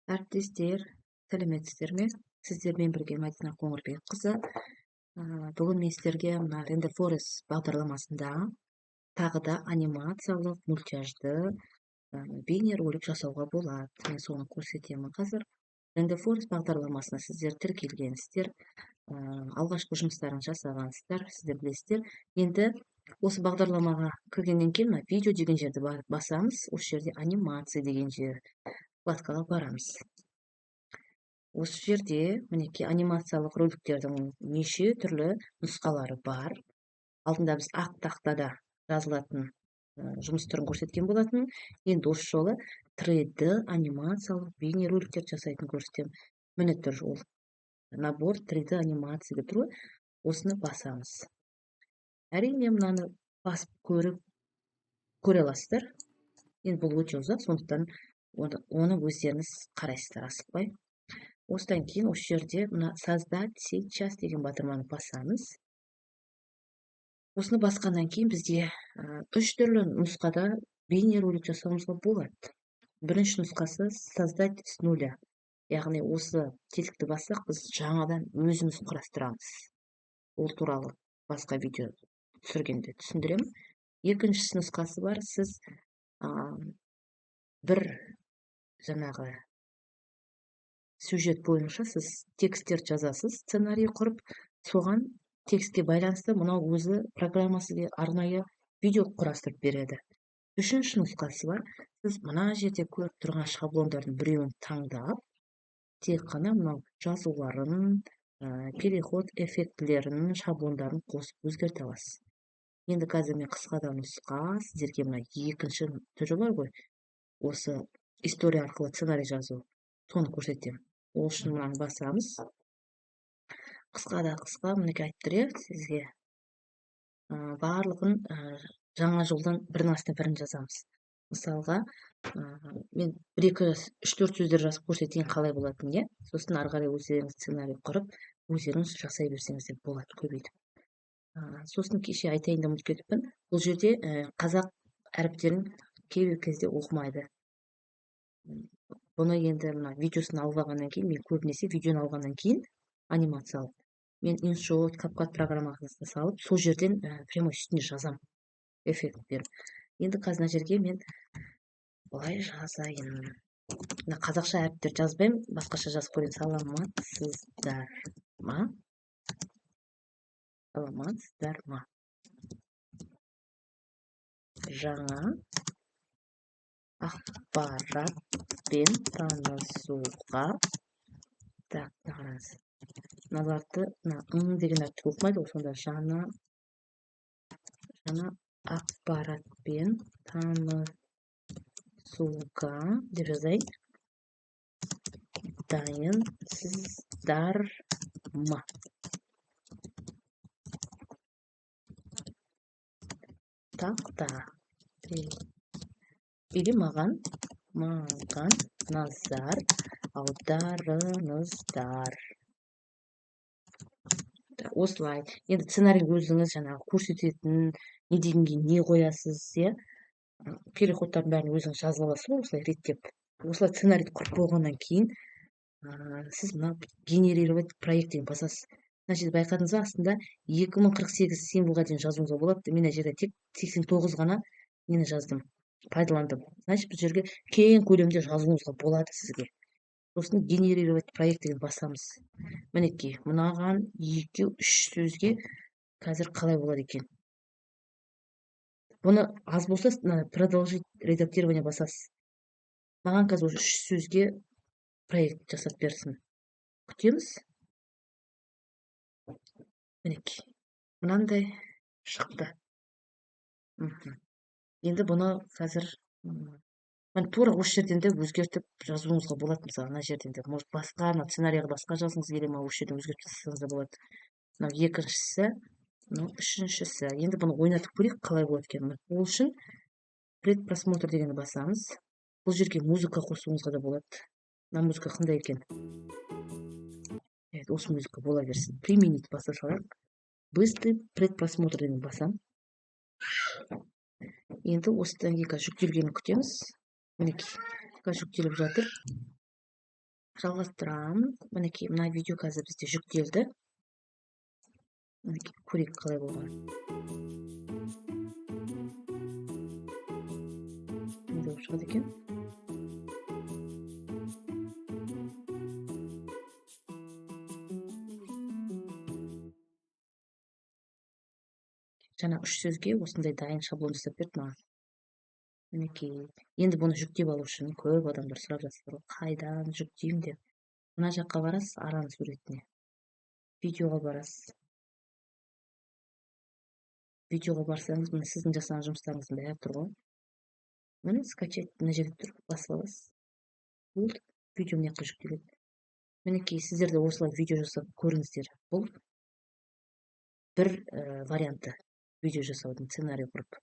Әріптестер, сәлеметсіздер ме? Сіздермен бірге Мәдина Қоңырбекқызы. Бүгін мен сіздерге мына Render Forest бағдарламасында тағы да анимациялық мультяжды бейнеролик жасауға болады. Мен соны көрсетемін қазір. Render Forest бағдарламасына сіздер тіркелгенсіздер, алғашқы жұмыстарын жасағансыздар, сіздер білесіздер. Енді осы бағдарламаға кіргеннен кейін видео деген жерді басамыз. Осы жерде анимация деген жер вкладкаға барамыз. Осы жерде мінекей анимациялық роликтердің неше түрлі нұсқалары бар. Алдында біз ақ тақтада жазылатын жұмыс түрін көрсеткен болатын. Енді осы жолы 3D анимациялық бейнероликтер жасайтын көрсетемін. Міне тұр ол набор 3D анимация деп тұр. Осыны басамыз. Әрине мынаны басып көре аласыздар. Енді бұл өте ұзақ, сондықтан оны өздеріңіз қарайсыздар, асықпай. Осыдан кейін осы жерде мына создать сейчас деген батырманы басамыз. Осыны басқаннан кейін бізде 3 түрлі нұсқада бейнеролик жасауымызға болады. Бірінші нұсқасы создать с нуля. Яғни осы тетікті бассақ, біз жаңадан өзіміз құрастырамыз. Ол туралы басқа видео түсіргенде түсіндіремін. Екіншісі нұсқасы бар, сіз бір жаңағы сюжет бойынша сіз текстер жазасыз, сценарий құрып, соған текстке байланысты мынау өзі программа сізге арнайы видео құрастырып береді. Үшінші нұсқасы бар, сіз мына жерде көріп тұрған шаблондардың біреуін таңдап, тек қана мынау жазуларын, переход эффектілерін, шаблондарын қосып өзгерте аласыз. Енді қазір мен қысқада нұсқа сіздерге мына екінші түрі бар ғой, осы история арқылы сценарий жазу, соны көрсетемін. Ол үшін мынаны басамыз. Қысқа мінекей айтып сізге барлығын жаңа жолдан бірінің астына бірін жазамыз. Мысалға, мен 1-2-3-4 сөздер жазып көрсетейін қалай болатын, е? Сосын ары қарай өздеріңіз сценарий құрып, өздеріңіз жасай берсеңіздер болады, көбейтіп. Сосын кеше айтайын да ұмытып кетіппін. Бұл жерде қазақ әріптерін кейбір кезде оқымайды. Бұны енді мына видеосын алып алғаннан кейін, мен көбінесе видеоны алғаннан кейін анимациялық. Мен InShot, CapCut программасына салып, сол жерден прямо үстіне жазам, эффект беріп. Енді қазір жерге мен былай жазайын. Қазақша әріптер жазбаймын, басқаша жазып көрейін. Саламатсыздар ма? Саламатсыздар ма? Жаңа ақпаратпен танысуға. Так, қараңыз. Мыналарды деген әріпті оқымайды, сонда жаңа ақпаратпен танысуға деп жазайын. Дайынсыздар ма? Тақта. Или маған назар аударыңыздар. Осылай. Енді сценарий өзіңіз жаңағы көрсететін, не дегенге не қоясыз, е? Переходтардың бәрін өзіңіз жазып аласыз ғой, осылай реттеп. Осылай сценарий құрып болғаннан кейін, сіз мына генерировать проект деген басасыз. Значит, байқадыңыз ба, астында 2048 символға дейін жазуыңызға болады. Мен жерде тек 89 ғана нені жаздым, пайдаландым. Значит, бұл жерге кең көлемде жазуыңызға болады сізге. Сосын генерировать проект деген басамыз. Мінекей, мынаған 2-3 сөзге қазір қалай болады екен. Бұны аз болса, продолжить редактирование басасыз. Маған қазір 3 сөзге проект жасап берсін. Күтеміз. Мінекей, мынандай шықты. Енді бұны қазір тура осы жерден де өзгертіп жазуыңызға болады. Мысалы, ана жерден де, может, басқа, сценарийға басқа жазыңыз келе ма, осы жерден өзгертіп жазсаңыз да болады. Мынау екіншісі, мынау үшіншісі. Енді бұны ойнатып көрейік, қалай болады екен. Ол үшін предпросмотр дегенді басамыз. Бұл жерге музыка қосуыңызға да болады. Мына музыка қандай екен? Осы музыка бола берсін. Применить баса салайық. Быстрый предпросмотр деген басам. Енді осыдан кейін жүктелгенін күтеміз. Мінекей, жүктеліп жатыр. жалғастырамын. Мінекей мына видео қазір бізде жүктелді. Мінекей көрейік қалай болғанын. Не болып шығады екен? Жаңа 3 сөзге осындай дайын шаблон жасап берді маған. Мінекей, енді бұны жүктеп алу үшін көп адамдар сұрап жатыр, қайдан жүктеймін деп. Мына жаққа барасыз, араның суретіне. Видеоға барасыз. Видеоға барсаңыз, міне сіздің жасаған жұмыстарыңыздың бәрі тұр ғой. Міне скачать мына жерде тұр, басып аласыз. Болды, видео мына жаққа жүктеледі. Мінекей, сіздер де осылай видео жасап көріңіздер. Бұл бір варианты видео жасаудың, сценарий құрып.